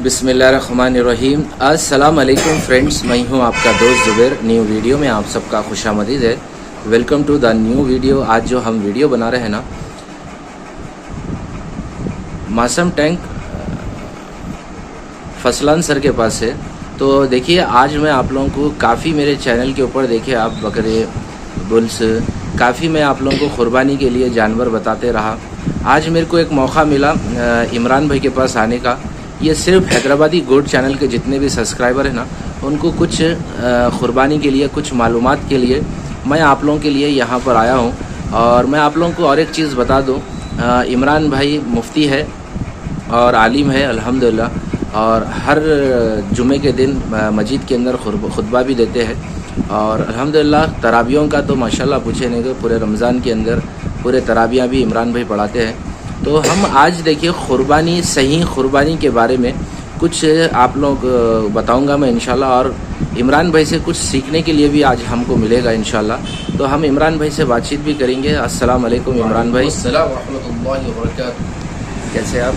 बिस्मिल्लाहिर्रहमानिर्रहीम। अस्सलाम वालेकुम फ्रेंड्स, मैं हूं आपका दोस्त ज़ुबैर। न्यू वीडियो में आप सबका खुशामदीद है। Welcome to the new video. आज जो हम वीडियो बना रहे हैं ना, मासम टैंक फसलान सर के पास है। तो देखिए, आज मैं आप लोगों को काफ़ी मेरे चैनल के ऊपर देखिए आप बकरे बुल्स काफ़ी मैं आप लोगों को क़ुरबानी के लिए जानवर बताते रहा। आज मेरे को एक मौका मिला इमरान भाई के पास आने का। ये सिर्फ हैदराबादी गोट चैनल के जितने भी सब्सक्राइबर हैं ना, उनको कुछ क़ुरबानी के लिए, कुछ मालूमात के लिए मैं आप लोगों के लिए यहाँ पर आया हूँ। और मैं आप लोगों को और एक चीज़ बता दूँ, इमरान भाई मुफ्ती है और आलिम है अल्हम्दुलिल्लाह, और हर जुमे के दिन मस्जिद के अंदर खुतबा भी देते हैं। और अल्हम्दुलिल्लाह तराबियों का तो माशाल्लाह पूछे नहीं, तो पूरे रमज़ान के अंदर पूरे तराबियाँ भी इमरान भाई पढ़ाते हैं। तो हम आज देखिए क़ुरबानी, सही क़ुरबानी के बारे में कुछ आप लोग बताऊंगा मैं इंशाल्लाह, और इमरान भाई से कुछ सीखने के लिए भी आज हमको मिलेगा इंशाल्लाह। तो हम इमरान भाई से बातचीत भी करेंगे। अस्सलाम वालेकुम इमरान भाई। अस्सलाम रहमतुल्लाहि व बरकातहू। कैसे आप?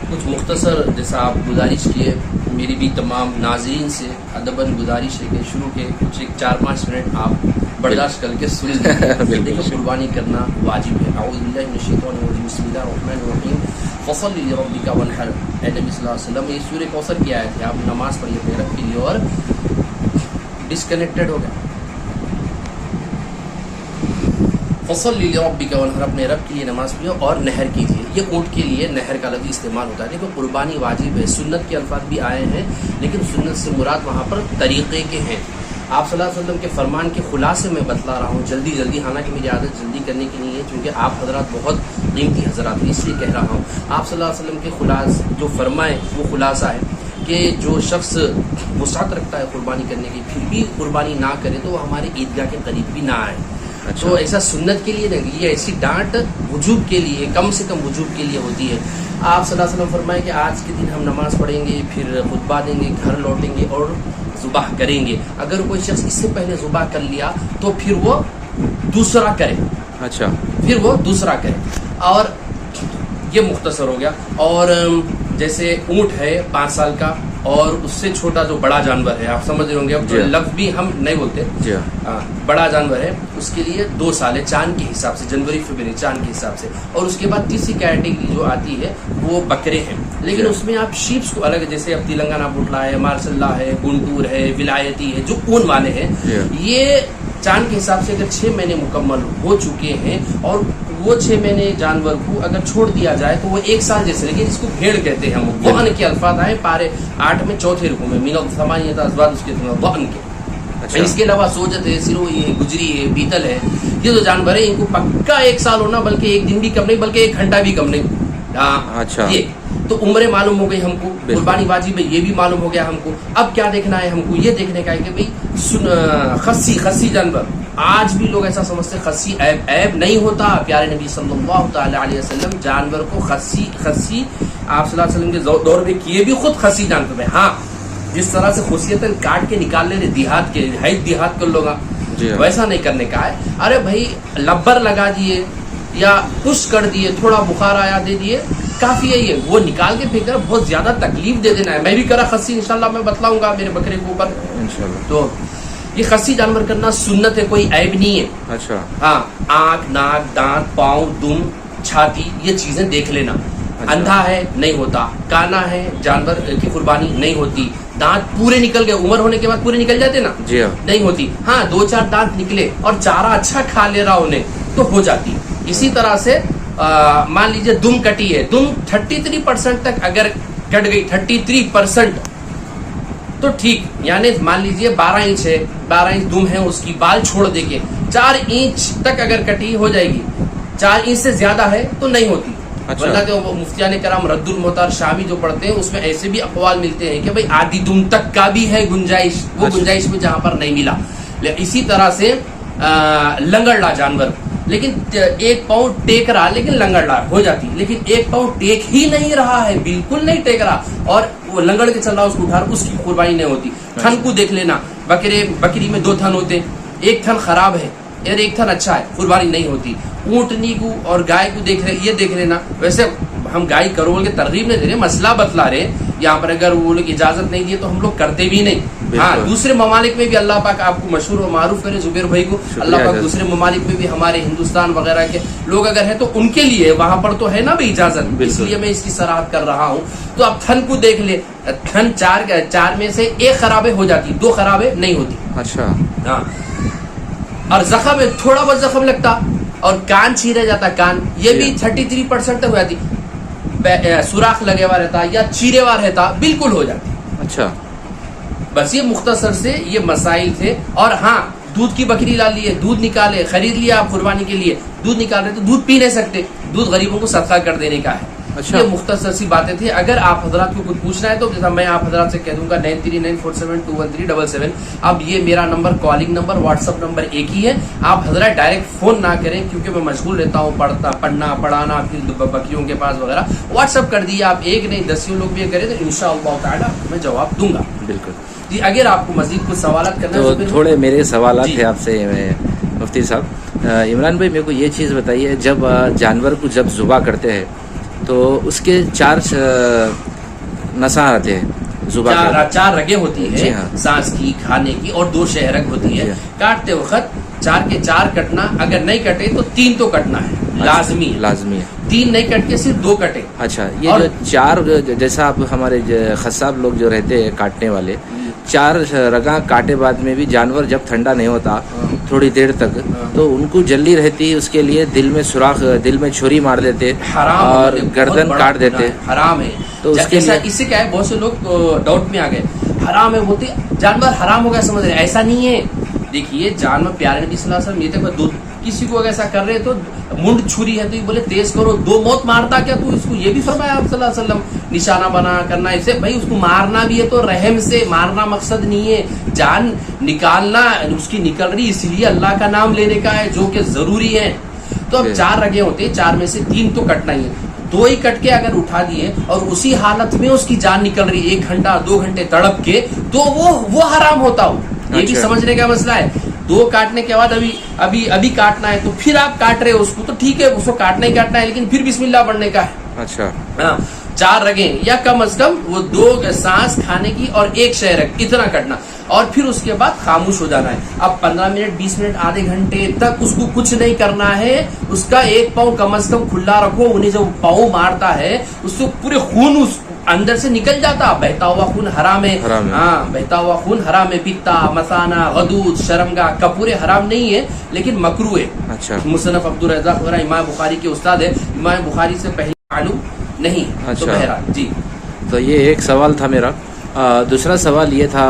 कुछ मुख्तसर जैसा आप गुजारिश किए, मेरी भी तमाम नाज़रीन से अदबन गुजारिश है कि शुरू के कुछ एक 4-5 मिनट आप बर्दाश्त करके सुन लीजिए। देखो, कुर्बानी करना वाजिब है। औज़ु बिल्लाहि मिनश शैतानिर रजीम, बिस्मिल्लाहिर रहमानिर रहीम। फसल्लि लिरब्बिका वन्हर। ए नबी सल्लल्लाहु अलैहि वसल्लम, ये सूरह कौसर की आयत है। आप नमाज पढ़िए अपने रब के लिए। और डिस्कनेक्टेड हो गया। फसल्लि लिरब्बिका वन्हर, अपने रब के लिए नमाज पढ़िए और नहर कीजिए। ये ऊँट के लिए नहर का लफ्ज़ इस्तेमाल होता है। देखो, कुर्बानी वाजिब है। सुन्नत के अल्फाज भी आए हैं, लेकिन सुन्नत से मुराद वहाँ पर तरीक़े के हैं। आप सल्लल्लाहु अलैहि वसल्लम के फरमान के खुलासे में बतला रहा हूँ जल्दी, हालांकि मेरी आदत जल्दी करने की नहीं है, क्योंकि आप हजरात बहुत कीमती हजरात हैं, इसलिए कह रहा हूँ। आप सल्लल्लाहु अलैहि वसल्लम के खुलास जो फरमाए वो खुलासा है कि जो शख्स वसात रखता है कुर्बानी करने की, फिर भी कुर्बानी ना करे, तो वो हमारे ईदगाह के करीब भी ना आए। अच्छा। तो ऐसा सुन्नत के लिए नहीं, ये ऐसी डांट वजूब के लिए, कम से कम वजूब के लिए होती है। आप सल्लल्लाहु अलैहि वसल्लम फरमाए कि आज के दिन हम नमाज पढ़ेंगे, फिर खुतबा देंगे, घर लौटेंगे और ज़ुबाह करेंगे। अगर कोई शख्स इससे पहले ज़ुबाह कर लिया तो फिर वो दूसरा करे। अच्छा। फिर वो दूसरा करे। और ये मुख्तसर हो गया। और जैसे ऊँट है 5 साल का, और उससे छोटा जो बड़ा जानवर है, आप समझ रहे होंगे, अब जो लफ्ज़ भी हम नहीं बोलते, बड़ा जानवर है, उसके लिए 2 साल है चांद के हिसाब से, जनवरी फरवरी चांद के हिसाब से। और उसके बाद तीसरी कैटेगरी जो आती है वो बकरे हैं, लेकिन उसमें आप शीप्स को अलग, जैसे अब तेलंगाना बुटला है, मार्सल्ला है, गुंटूर है, विलायती है, जो ऊन वाले हैं, ये चांद के हिसाब से अगर 6 महीने मुकम्मल हो चुके हैं और वो 6 महीने जानवर को अगर छोड़ दिया जाए तो वो 1 साल जैसे, लेकिन इसको भेड़ कहते हैं। हम वहन के अल्फाज आए पारे 8 में चौथे रुकू में, मिनल समानियत अज़वाज उसके वहन के। अच्छा। इसके अलावा सोजत है, सिरोही है, गुजरी है, बीतल है, ये जो जानवर है इनको पक्का 1 साल होना, बल्कि 1 दिन भी कम नहीं, बल्कि 1 घंटा भी कम नहीं। अच्छा। ये तो उम्र मालूम हो गई हमको, कुर्बानी वाजिब है ये भी मालूम हो गया हमको। अब क्या देखना है हमको? ये देखने का है कि भाई खस्सी जानवर, आज भी लोग ऐसा समझते खस्सी ऐब नहीं होता। प्यारे नबी सल्लल्लाहु अलैहि वसल्लम जानवर को खस्सी आप सल्लल्लाहु अलैहि वसल्लम के दौर में किए भी खुद खस्सी जानवर है। हाँ, जिस तरह से खुशियतन काट के निकाल ले देहात के देहात कर लोग, वैसा नहीं करने का है। अरे भाई, लब्बर लगा दिए या पुश कर दिए, थोड़ा बुखार आया दे दिए, काफी है। ये वो निकाल के फेंक कर बहुत ज्यादा तकलीफ दे देना है। मैं भी करा खस्सी, इंशाल्लाह मैं बतलाऊंगा मेरे बकरे के ऊपर इंशाल्लाह। तो ये खस्सी जानवर करना सुन्नत है, कोई ऐब नहीं है। अच्छा। हाँ, आंख, नाक, दांत, पाँव, दुम, छाती, ये चीजें देख लेना। अच्छा। अंधा है नहीं होता, काना है जानवर की कुर्बानी नहीं होती, दांत पूरे निकल गए, उम्र होने के बाद पूरे निकल जाते ना, जी नहीं होती। हाँ, 2-4 दांत निकले और चारा अच्छा खा ले रहा उन्हें तो हो जाती। इसी तरह से मान लीजिए दुम कटी है, दुम 33% तक अगर कट गई, 33% तो ठीक, यानी मान लीजिए 12 इंच है, 12 इंच दुम है, उसकी बाल छोड़ देके 4 इंच तक अगर कटी हो जाएगी। 4 इंच से ज्यादा है तो नहीं होती। अच्छा। वरना तो मुफ्तियान कराम रद्दुल मुख्तार शामी जो पढ़ते हैं उसमें ऐसे भी अक़वाल मिलते हैं कि भाई आधी दुम तक का भी है गुंजाइश, वो अच्छा। गुंजाइश में जहां पर नहीं मिला। इसी तरह से लंगड़ला जानवर, लेकिन 1 पाँव टेक रहा, लेकिन लंगड़ला हो जाती, लेकिन 1 पाँव टेक ही नहीं रहा है, बिल्कुल नहीं टेक रहा, और वो लंगड़ के चल रहा, उसको उठा, उसकी कुर्बानी नहीं होती। थन को देख लेना, बकरी में 2 थन होते, 1 थन खराब है और 1 थन अच्छा है, कुर्बानी नहीं होती। ऊँटनी को और गाय को देख लेना। वैसे हम गाय करो बोल के तरगीब नहीं दे रहे, मसला बतला रहे। यहाँ पर अगर वो लोग इजाजत नहीं दिए तो हम लोग करते भी नहीं। हाँ, दूसरे ममालिक में भी अल्लाह पाक आपको मशहूर और मारूफ करे जुबैर भाई को, अल्लाह पाक दूसरे ममालिक में भी हमारे हिंदुस्तान वगैरह के लोग अगर है तो उनके लिए वहां पर तो है ना भाई इजाजत, इसलिए मैं इसकी सराहत कर रहा हूँ। तो अब थन को देख ले, थन चार में से एक खराबे हो जाती, 2 खराबे नहीं होती। अच्छा। हाँ, और जख्म है, थोड़ा बहुत जख्म लगता, और कान छीरे जाता, कान ये भी 33% हो जाती, सुराख लगे हुआ रहता या चीरे हुआ रहता, बिल्कुल हो जाती। अच्छा, बस ये मुख्तसर से ये मसाइल थे। और हाँ, दूध की बकरी ला लिए, दूध निकाले, खरीद लिया आप कुर्बानी के लिए, दूध निकाल रहे तो दूध पी नहीं सकते, दूध गरीबों को सदका कर देने का है। अच्छा। ये मुख्तसर सी बातें थी। अगर आप हजरात को कुछ पूछना है तो जैसा मैं आप हजरात से कह दूंगा 9394721377। अब ये मेरा number, calling number, WhatsApp number एक ही है। आप हजरात डायरेक्ट फोन ना करें क्योंकि मैं मशगूल रहता हूँ, पढ़ना पढ़ाना, फिर बकरियों के पास वगैरह। व्हाट्सअप कर दिया आप, एक नहीं 10 लोग भी करें तो इंशाअल्लाह ताला मैं जवाब दूंगा। बिल्कुल जी, अगर आपको मजीद कुछ सवालत करना तो है थोड़े मेरे सवाल थे आपसे मुफ्ती साहब। इमरान भाई मेरे को ये चीज़ बताइए, जब जानवर को जब ज़ुबा करते हैं तो उसके 4 नसा आते हैं, जुबा चार रगें होती है, हाँ। सांस की, खाने की, और 2 शहरक होती है। काटते वक्त 4 के 4 कटना, अगर नहीं कटे तो 3 तो कटना है, लाजमी है। 3 नहीं कट के सिर्फ 2 कटे। अच्छा, ये जो 4, जैसा आप हमारे खसाब लोग जो रहते हैं काटने वाले, 4 रगा काटे बाद में भी जानवर जब ठंडा नहीं होता थोड़ी देर तक तो उनको जल्दी रहती है, उसके लिए दिल में सुराख, दिल में छुरी मार देते और गर्दन काट देते। हराम है। तो उसके लिए इससे क्या है, बहुत से लोग डाउट में आ गए, हराम है बोलते, जानवर हराम हो गया समझ रहे, ऐसा नहीं है। देखिए जानवर प्यारे नबी सल्लल्लाहु अलैहि वसल्लम, ये देखो किसी को अगर ऐसा कर रहे तो मुंड छुरी है तो ये बोले तेज करो, 2 मौत मारता क्या तू इसको, ये भी फरमाया आप सल्लल्लाहु अलैहि वसल्लम। निशाना बना करना इसे, भाई उसको मारना भी है तो रहम से मारना मकसद नहीं है, जान निकालना उसकी निकल रही इसलिए अल्लाह का नाम लेने का है जो कि जरूरी है। तो अब 4 रगे होते हैं, 4 में से 3 तो कटना ही है। 2 ही कट के अगर उठा दिए और उसी हालत में उसकी जान निकल रही 1 घंटा 2 घंटे तड़प के, तो वो हराम होता हो। ये भी समझने का मसला है। 2 काटने के बाद अभी काटना है तो फिर आप काट रहे हो उसको, तो ठीक है उसको काटना ही काटना है, लेकिन फिर बिस्मिल्लाह पढ़ने का है। अच्छा, हाँ, 4 रगें या कम अज कम वो 2 सांस खाने की और 1 शहरक, इतना कटना, और फिर उसके बाद खामोश हो जाना है। अब 15 मिनट 20 मिनट आधे घंटे तक उसको कुछ नहीं करना है। उसका 1 पाँव कम अज कम खुला रखो, उन्हें जब पाँव मारता है उसको पूरे खून उस अंदर से निकल जाता, बहता हुआ खून हराम है। हाँ, बहता हुआ खून हराम है। पित्ता, मसाना, गदूद, शर्मगा, कपूरे हराम नहीं है लेकिन मकरू है। अच्छा, मुसन्नफ अब्दुल रज़्ज़ाक़ वगैरह इमाम बुखारी के उस्ताद है, इमाम बुखारी से पहले मालूम नहीं। अच्छा। तो बहरहाल जी, तो ये एक सवाल था मेरा। दूसरा सवाल ये था,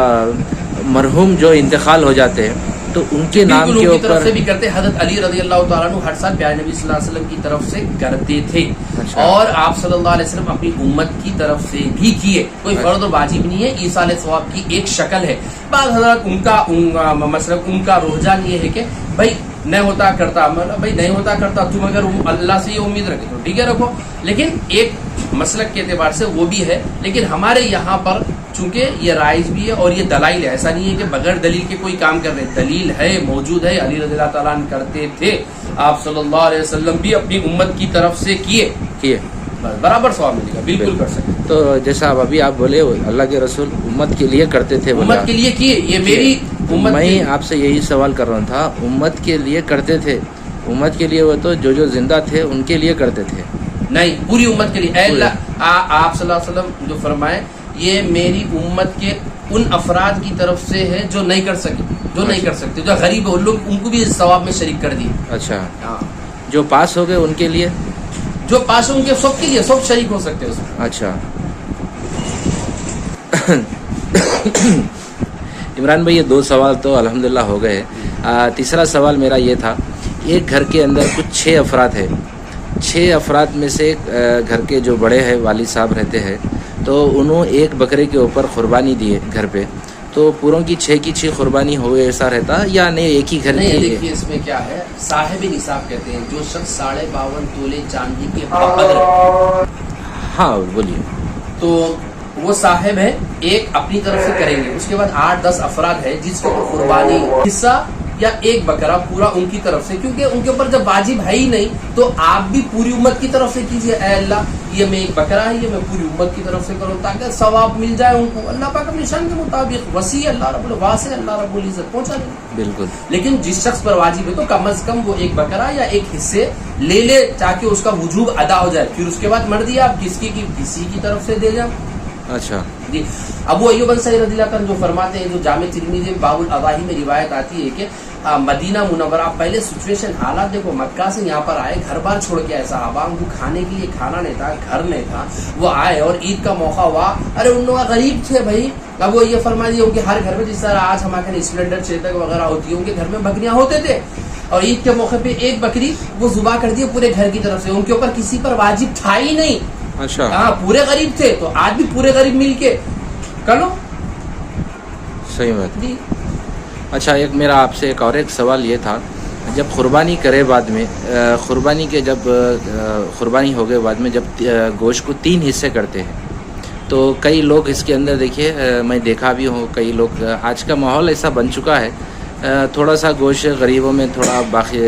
मरहूम जो इंतकाल हो जाते हैं तो उनके नाम के ऊपर तरफ से ऊपर भी करते। हज़रत अली रज़ी अल्लाह तआला अन्हु हर साल प्यारे नबी सल्लल्लाहु अलैहि वसल्लम की तरफ से करते थे। अच्छा। और आप सल्लल्लाहु अलैहि वसल्लम अपनी उम्मत की तरफ से भी किए। कोई फर्ज और वाजिब नहीं है, ईसाल सवाब की एक शक्ल है। बाद हज़रत उनका रुझान ये है कि भाई नहीं होता करता, मतलब भाई नहीं होता करता, तुम अगर अल्लाह से ये उम्मीद रखे तो ठीक है रखो, लेकिन एक मसलक के एतबार से वो भी है। लेकिन हमारे यहाँ पर चूंकि ये राइज भी है और ये दलाइल है, ऐसा नहीं है कि बगैर दलील के कोई काम कर रहे, दलील है, मौजूद है। अली रज़ी अल्लाह तआला अन्हु करते थे, आप सल्लल्लाहु अलैहि वसल्लम भी अपनी उम्मत की तरफ से किए, बराबर सवाब मिलेगा, बिल्कुल कर सकते। तो जैसा अभी आप बोले अल्लाह के रसूल उम्मत के लिए करते थे, उम्मत के लिए किए, ये मेरी उम्मत। मैं आपसे यही सवाल कर रहा था, उम्मत के लिए करते थे, उम्मत के लिए वो तो जो जिंदा थे उनके लिए करते थे, नहीं पूरी उम्मत के लिए। आप सल्लल्लाहु अलैहि वसल्लम जो फरमाए, ये मेरी उम्मत के उन अफराद की तरफ से है जो नहीं कर सके, जो नहीं कर सकते, जो गरीब है उन लोग, उनको भी इस सवाब में शरीक कर दिए। अच्छा, हाँ, जो पास हो गए उनके लिए, जो पास उनके सबके लिए सब शरीक हो सकते हैं उसमें। अच्छा। इमरान भाई ये 2 सवाल तो अल्हम्दुलिल्लाह हो गए। तीसरा सवाल मेरा ये था, एक घर के अंदर कुछ 6 अफराद है, 6 अफराद में से घर के जो बड़े हैं वालिद साहब रहते हैं, तो उन्होंने एक बकरे के ऊपर कुर्बानी दिए घर पे, तो पूरों की 6 कुर्बानी हो ऐसा रहता या नहीं, एक ही घर नहीं? की? देखिए इसमें क्या है, साहिब निसाब कहते हैं जो शख्स 52.5 तोले चांदी के बकदर। हाँ बोलिए। तो वो साहिब है, एक अपनी तरफ से करेंगे, उसके बाद 8-10 अफराद है जिसके ऊपर कुर्बानी हिस्सा या एक बकरा पूरा उनकी तरफ से, क्योंकि उनके ऊपर जब वाजिब है ही नहीं तो आप भी पूरी उम्मत की तरफ से कीजिए। ऐ अल्लाह یہ میں ایک بکرا ہے یہ میں پوری امت کی طرف سے کروں تاکہ ثواب مل جائے ان کو. اللہ پاک اپنی شان کے مطابق وسیع اللہ رب الواسع اللہ رب العزت پہنچا دے. بالکل. لیکن جس شخص پر واجب ہے تو کم از کم وہ ایک بکرا یا ایک حصے لے لے تاکہ اس کا وجوب ادا ہو جائے. پھر اس کے بعد مرضی آپ کسی کی طرف سے دے جائیں. اچھا جی. ابو ایوب انصاری رضی اللہ عنہ جو فرماتے ہیں جو جامع ترمذی باب الاضاحی میں روایت آتی ہے کہ مدینہ منورہ پہلے سچویشن حالات دیکھو مکہ سے یہاں پر آئے گھر بار چھوڑ کے آئے صحابہ ان کو کھانے کے لیے کھانا نہیں تھا گھر نہیں تھا وہ آئے اور عید کا موقع ہوا. ارے ان لوگ غریب تھے بھائی. اب وہ یہ فرما دیا کہ ہر گھر میں جس طرح آج ہمارے اسپلینڈر چیتک وغیرہ ہوتی ہے ان کے گھر میں بکریاں ہوتے تھے اور عید کے موقع پہ ایک بکری وہ ذبح کر دی پورے گھر کی طرف سے. ان کے اوپر کسی پر واجب تھا ہی نہیں. اچھا ہاں پورے غریب تھے تو آج بھی پورے غریب مل کے کر لو. صحیح بات. جی. اچھا ایک میرا آپ سے ایک سوال یہ تھا جب قربانی کرے بعد میں قربانی کے جب قربانی ہو گئے بعد میں جب گوشت کو 3 حصے کرتے ہیں تو کئی لوگ اس کے اندر دیکھیے میں دیکھا بھی ہوں کئی لوگ آج کا ماحول ایسا بن چکا ہے تھوڑا سا گوشت غریبوں میں تھوڑا باقی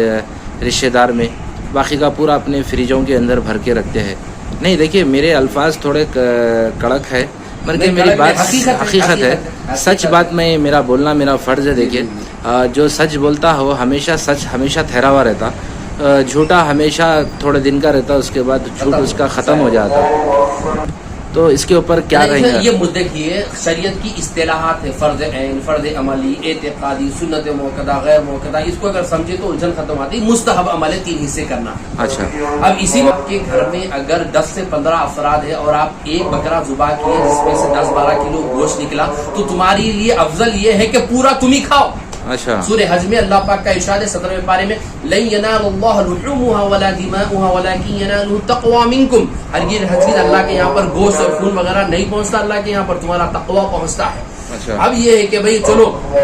رشتہ دار میں باقی کا پورا اپنے فریجوں کے اندر بھر کے رکھتے ہیں. نہیں دیکھیے میرے الفاظ تھوڑے کڑک ہے بلکہ میری بات حقیقت ہے سچ بات میں میرا بولنا میرا فرض ہے. دیکھیے جو سچ بولتا ہو ہمیشہ سچ ہمیشہ ٹھہرا ہوا رہتا جھوٹا ہمیشہ تھوڑے دن کا رہتا اس کے بعد جھوٹ اس کا ختم ہو جاتا. تو اس کے اوپر کیا رہیں گا؟ یہ دیکھیے شریعت کی اصطلاحات ہے فرض عین فرض عملی اعتقادی سنت موقدہ غیر موقدہ اس کو اگر سمجھے تو الجھن ختم آتی. مستحب عمل 3 حصے کرنا. اچھا اب اسی وقت کے گھر میں اگر 10 سے 15 افراد ہے اور آپ ایک بکرا ذبح کیے جس میں سے 10-12 کلو گوشت نکلا تو تمہارے لیے افضل یہ ہے کہ پورا تم ہی کھاؤ. اچھا سورہ حج میں اللہ پاک کا ارشاد ہے 17ویں پارے میں لن ينال الله لحومها ولا دماؤها ولكن يناله التقوى منكم. ہرگز اللہ کے یہاں پر گوشت اور خون وغیرہ نہیں پہنچتا اللہ کے یہاں پر تمہارا تقوی پہنچتا ہے. اب یہ ہے کہ بھئی چلو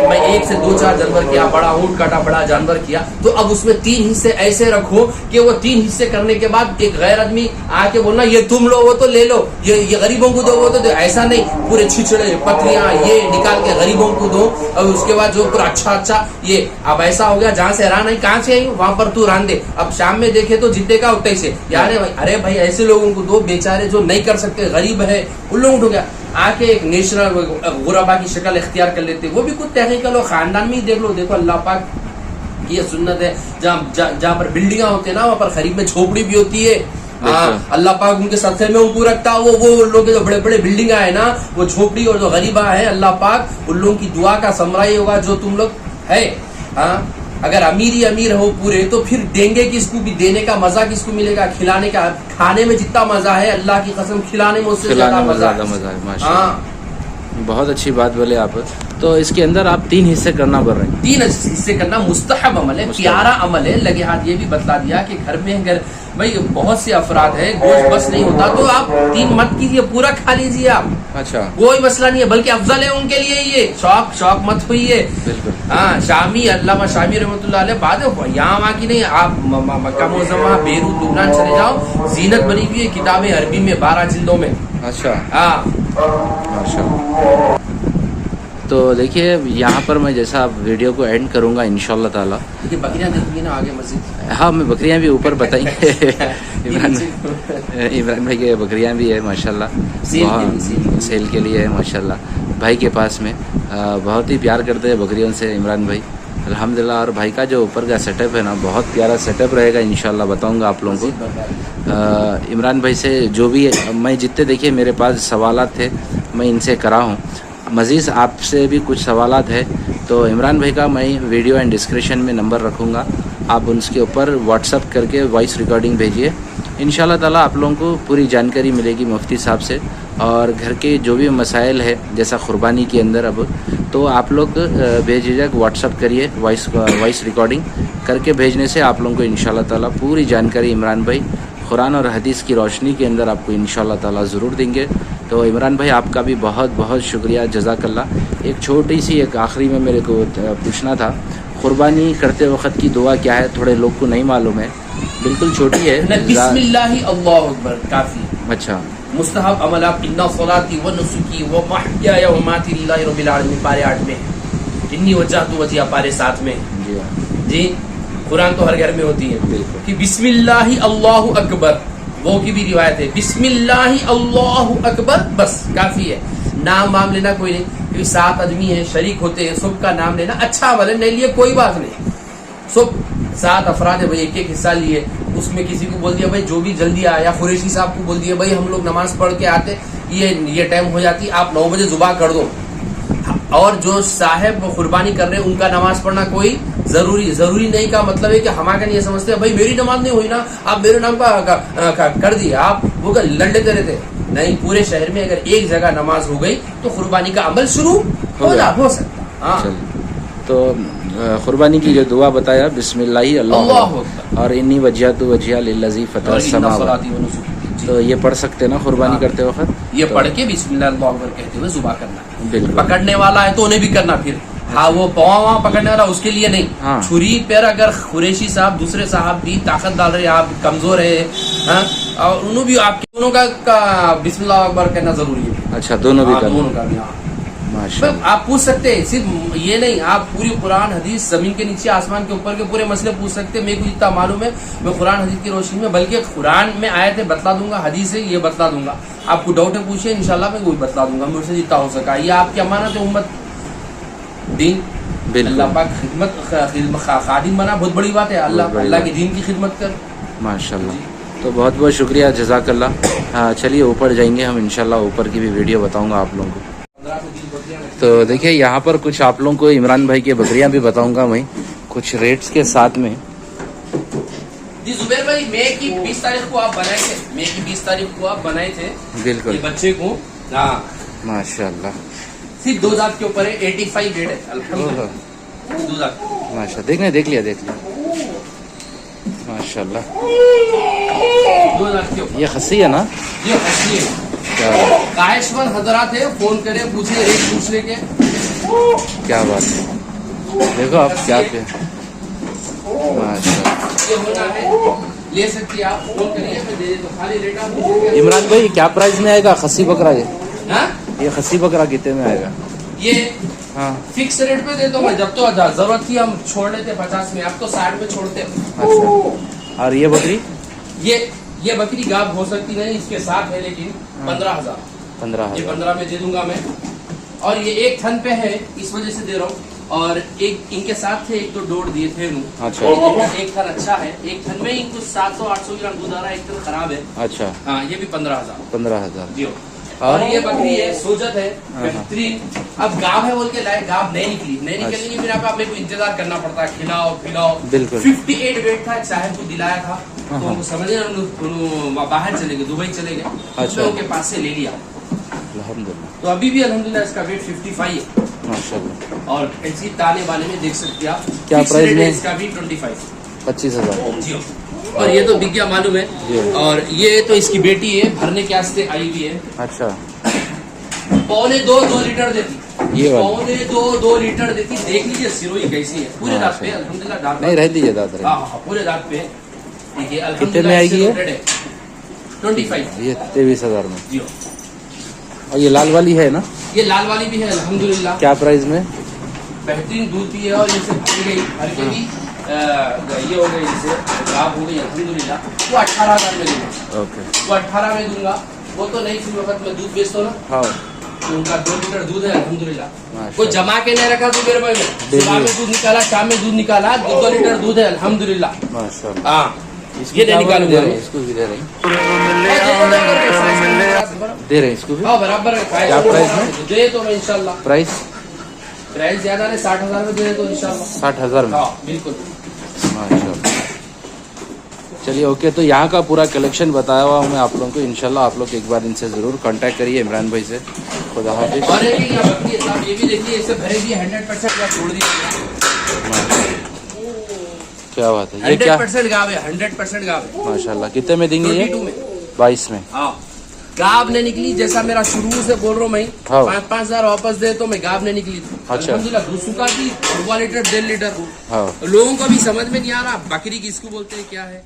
میں 1 سے 2-4 جانور کیا بڑا اونٹ کاٹا بڑا جانور کیا تو اب اس میں 3 حصے ایسے رکھو کہ وہ 3 حصے کرنے کے بعد ایک غیر آدمی آ کے بولنا یہ تم لو وہ تو لے لو یہ غریبوں کو دو وہ تو ایسا نہیں. پورے چھچڑے پتریاں یہ نکال کے غریبوں کو دو اور اس کے بعد جو پورا اچھا یہ اب ایسا ہو گیا جہاں سے رہا نہیں کہاں سے آئی وہاں پر تو ران دے. اب شام میں دیکھے تو جتنے کا اتنے سے یار ارے بھائی ایسے لوگوں کو دو بیچارے جو نہیں کر سکتے غریب ہے ان لوگوں کو گیا آ کے ایک نیشنل غربا کی شکل اختیار کر لیتے. وہ بھی کچھ تحقیق لو خاندان میں ہی دیکھ لو. دیکھو اللہ پاک یہ سنت ہے جہاں پر بلڈنگاں ہوتے ہیں نا وہاں پر قریب میں جھوپڑی بھی ہوتی ہے. اللہ پاک ان کے صدقے میں ان کو رکھتا. وہ لوگ جو بڑے بڑے بلڈنگ ہے نا وہ جھوپڑی اور جو غریبہ ہے اللہ پاک ان لوگوں کی دعا کا ثمرہ یہ ہوگا جو تم لوگ ہے. اگر امیر ہو پورے تو پھر دیں گے کس کو بھی دینے کا مزہ کس کو ملے گا کھلانے کا کھانے میں جتنا مزہ ہے اللہ کی قسم کھلانے میں اس سے زیادہ مزہ ہے. ہاں بہت اچھی بات بولے آپ. تو اس کے اندر آپ 3 حصے کرنا پڑ رہے ہیں. 3 حصے کرنا مستحب عمل ہے پیارا عمل ہے. لگے ہاتھ یہ بھی بتلا دیا کہ گھر میں اگر بھائی بہت سے افراد ہیں گوشت بس نہیں ہوتا تو آپ 3 مت کیجیے پورا کھا لیجیے آپ. اچھا کوئی مسئلہ نہیں ہے بلکہ افضل ہے ان کے لیے. یہ شوق مت ہوئی ہے. ہاں شامی علامہ شامی رحمۃ اللہ علیہ بات ہے یہاں وہاں کی نہیں. آپ مکہ معظمہ بیروت لبنان چلے جاؤ زینت بنی ہوئی ہے کتابیں عربی میں 12 جلدوں میں. اچھا ہاں تو دیکھیے یہاں پر میں جیسا ویڈیو کو اینڈ کروں گا انشاءاللہ تعالیٰ. بکریاں دیکھیں نا آگے مسجد. ہاں میں بکریاں بھی اوپر بتائیں گے. عمران بھائی کے بکریاں بھی ہے ماشاءاللہ سیل کے لیے ہے ماشاءاللہ. بھائی کے پاس میں بہت ہی پیار کرتے ہیں بکریوں سے عمران بھائی الحمدللہ. اور بھائی کا جو اوپر کا سیٹ اپ ہے نا بہت پیارا سیٹ اپ رہے گا انشاءاللہ بتاؤں گا آپ لوگوں کو. عمران بھائی سے جو بھی میں جتنے دیکھیے میرے پاس سوالات تھے میں ان سے کرا ہوں. مزید آپ سے بھی کچھ سوالات ہے تو عمران بھائی کا میں ویڈیو اینڈ ڈسکرپشن میں نمبر رکھوں گا. آپ اس کے اوپر واٹس اپ کر کے وائس ریکارڈنگ بھیجیے. انشاءاللہ تعالیٰ آپ لوگوں کو پوری جانکاری ملے گی مفتی صاحب سے. اور گھر کے جو بھی مسائل ہے جیسا قربانی کے اندر اب تو آپ لوگ بھیجیے واٹس اپ کریے وائس ریکارڈنگ کر کے بھیجنے سے آپ لوگوں کو انشاءاللہ تعالیٰ پوری جانکاری عمران بھائی قرآن اور حدیث کی روشنی کے اندر آپ کو انشاءاللہ تعالیٰ ضرور دیں گے. تو عمران بھائی آپ کا بھی بہت بہت شکریہ جزاک اللہ. ایک چھوٹی سی ایک آخری میں میرے کو پوچھنا تھا قربانی کرتے وقت کی دعا کیا ہے تھوڑے لوگ کو نہیں معلوم ہے بالکل چھوٹی ہے. بسم اللہ اللہ اکبر کافی. اچھا مستحب عمل آپ ان صلاتی و نسکی و محیای و مماتی للہ رب العالمین پارے 8 میں انی وجہت وجیہ پارے 7 میں. جی قرآن تو ہر گھر میں ہوتی ہے کہ بسم اللہ اللہ اکبر وہ کی بھی روایت ہے بسم اللہ اللہ اکبر بس کافی ہے. نام وام لینا کوئی نہیں, کیونکہ 7 آدمی ہیں شریک ہوتے ہیں, سب کا نام لینا اچھا عمل ہے, نہیں لیے کوئی بات نہیں. سب 7 افراد ہے بھائی, ایک حصہ لیے, اس میں کسی کو بول دیا بھائی جو بھی جلدی آیا, قریشی صاحب کو بول دیا بھائی ہم لوگ نماز پڑھ کے آتے, یہ ٹائم ہو جاتی, آپ 9 بجے ذبح کر دو. اور جو صاحب قربانی کر رہے ہیں ان کا نماز پڑھنا کوئی ضروری نہیں, کا مطلب ہے کہ ہمارا نہیں سمجھتے بھائی میری نماز نہیں ہوئی نا, آپ میرے نام کا کر دیے, آپ وہ لڑتے رہتے. نہیں, پورے شہر میں اگر ایک جگہ نماز ہو گئی تو قربانی کا عمل شروع ہو سکتا. ہاں تو قربانی کی جو دعا بتایا بسم اللہ اللہ اور انی وجہت وجہہ للذی فطر السماوات, تو یہ پڑھ سکتے ہیں نا قربانی کرتے وقت, یہ پڑھ کے بسم اللہ اللہ اکبر کہتے ہوئے ذبح کرنا. بالکل. پکڑنے والا ہے تو انہیں بھی کرنا پھر. ہاں وہ پاؤں وہاں پکڑنے والا اس کے لیے نہیں, چھری پیر اگر قریشی صاحب دوسرے صاحب بھی طاقت ڈال رہے ہیں, آپ کمزور ہے, اور انہوں بھی آپ کے دونوں کا بسم اللہ اکبر کہنا ضروری ہے. اچھا دونوں بھی دونوں کا بھی. آپ پوچھ سکتے ہیں, صرف یہ نہیں, آپ پوری قرآن حدیث زمین کے نیچے آسمان کے اوپر کے پورے مسئلے پوچھ سکتے ہیں. میرے کو جتنا معلوم ہے میں قرآن حدیث کی روشنی میں, بلکہ قرآن میں آئے تھے بتلا دوں گا, حدیث ہے یہ بتلا دوں گا. آپ کو ڈاؤٹ ہے پوچھے, انشاءاللہ میں وہی بتلا دوں گا مجھ سے جتنا ہو سکا. یہ آپ کی امانت ہے, امت دین, اللہ پاک خدمت خادم بنا, بہت بڑی بات ہے. اللہ کے دین کی خدمت کر. ماشاءاللہ. تو بہت بہت شکریہ, جزاک اللہ. چلیے اوپر جائیں گے ہم انشاءاللہ, اوپر کی بھی ویڈیو بتاؤں گا آپ لوگوں کو. تو دیکھیے یہاں پر کچھ آپ لوگوں کو عمران بھائی کے بکریاں بھی بتاؤں گا میں, کچھ ریٹس کے ساتھ میں. جی زبیر بھائی, مئی کی 20 تاریخ کو آپ بنائے تھے, مئی کی 20 تاریخ کو آپ بنائے تھے بالکل یہ بچے کو. ہاں ماشاءاللہ. صرف 2 دانت کے اوپر ہے, 85 ویٹ ہے الحمدللہ. 2 دانت ماشاءاللہ. دیکھ لیا ماشاءاللہ. 2 دانت کے اوپر یہ خصی ہے نا, یہ خصی ہے. خواہش مند حضرات ہے, فون کرے پوچھے, ریٹ پوچھ لے کے. کیا بات ہے, دیکھو آپ کیا پہ ماشاءاللہ. یہ ہونا ہے لے سکتی آپ, فون کریے میں دے دیتا ہوں. خالی ریٹ آپ عمران بھائی کیا پرائز میں آئے گا خصی بکرا؟ ہاں یہ خصی بکرا کتنے میں آئے گا؟ یہ ہاں فکس ریٹ پہ دیتا ہوں میں, جب تو ضرورت تھی ہم چھوڑ لیتے 50 میں, اب تو 60 میں چھوڑتے ہیں. اچھا. اور یہ بکری یہ بکری گاب ہو سکتی نہیں, اس کے ساتھ ہے لیکن 15,000. 15,000 یہ 15 میں دے دوں گا میں. اور یہ ایک تھن پہ ہے اس وجہ سے دے رہا ہوں, اور ایک ان کے ساتھ تھے, ایک تو ڈوڑ دیے تھے. اچھا. ایک تھن اچھا ہے, ایک تھن میں ہی کچھ 700-800 گرام دودھ آ رہا ہے, ایک تھن خراب ہے. اچھا. ہاں یہ بھی 15,000 جی. اور یہ بکری ہے سوجت ہے بہترین. اب گاب ہے بول کے لائے, گاب نہیں نکلیں گی, پھر آپ میرے کو انتظار کرنا پڑتا ہے, کھلاؤ پلاؤ. بالکل. 58 ویٹ تھا, ایک صاحب کو دلایا تھا, تو سمجھے باہر چلے گئے, دبئی چلے گئے, اچھا ان کے پاس سے لے لیا. الحمدللہ. تو ابھی بھی الحمدللہ اس کا ویٹ 55 ہے ماشاءاللہ. اور ایسی تانے بانے میں دیکھ سکتے آپ. کیا پرائز میں اس کا بھی 25 25,000. جی. اور یہ تو بک گیا معلوم ہے. اور یہ تو اس کی بیٹی ہے, بھرنے کے واسطے آئی ہوئی ہے. اچھا. 2.25 لیٹر دیتی, یہ 2.25 لیٹر دیتی. دیکھ لیجیے سیروئی کیسی ہے, پورے دانت پہ الحمدللہ. دانت نہیں رہ دیجیے دانت. ہاں پورے دانت پہ. کتنے میں آئے گی یہ؟ 25. یہ 23,000 میں. جی. اور یہ لال والی ہے نا؟ یہ لال والی بھی ہے الحمدللہ. کیا پرائز میں؟ بہترین دودھ بھی ہے, اور جیسے بھر گئی بھر کے بھی یہ ہو گئی, جیسے خراب ہو گئی الحمدللہ. وہ 18,000 میں دوں گا. اوکے. وہ 18 میں دوں گا. وہ تو نہیں, پھر وقت میں دودھ بیچتا ہوں نا. ہاں. ان کا 2 لیٹر دودھ ہے الحمدللہ. کوئی جما کے نہیں رکھا تو میرے بھائی میں, صبح میں دودھ نکالا, شام میں دودھ نکالا, 2 لیٹر دودھ ہے الحمدللہ. ماشاءاللہ. ہاں یہ نہیں نکالوں گا. اس کو بھی دے رہے ہیں اس کو بھی. ہاں برابر ہے. کیا پرائز میں دے تو میں انشاءاللہ. پرائز زیادہ نہیں, 60,000 میں دے تو انشاءاللہ. 60,000 میں. ہاں بالکل. ماشاءاللہ. چلیے اوکے. تو یہاں کا پورا کلیکشن بتایا ہوا ہوں میں آپ لوگوں کو, انشاءاللہ آپ لوگ ایک بار ان سے ضرور کانٹیکٹ کریے, عمران بھائی سے. خدا حافظ. اور یہ بھی دیکھیے, اسے بھرے بھی 100% چھوڑ دیجیے. کیا بات ہے, یہ کیا 100% گاب ہے, 100% گاب ہے. ماشاءاللہ. کتنے میں دیں گے یہ؟ 22 میں. ہاں گاب نے نکلی, جیسا میرا شروع سے بول رہا ہوں میں, 5,000 واپس دے تو میں گاب نے نکلی. اچھا. الحمدللہ. دوسروں کا بھی 1 لیٹر 1.5 لیٹر. ہاں لوگوں کو بھی سمجھ میں نہیں آ رہا بکری کس کو بولتے ہیں کیا ہے.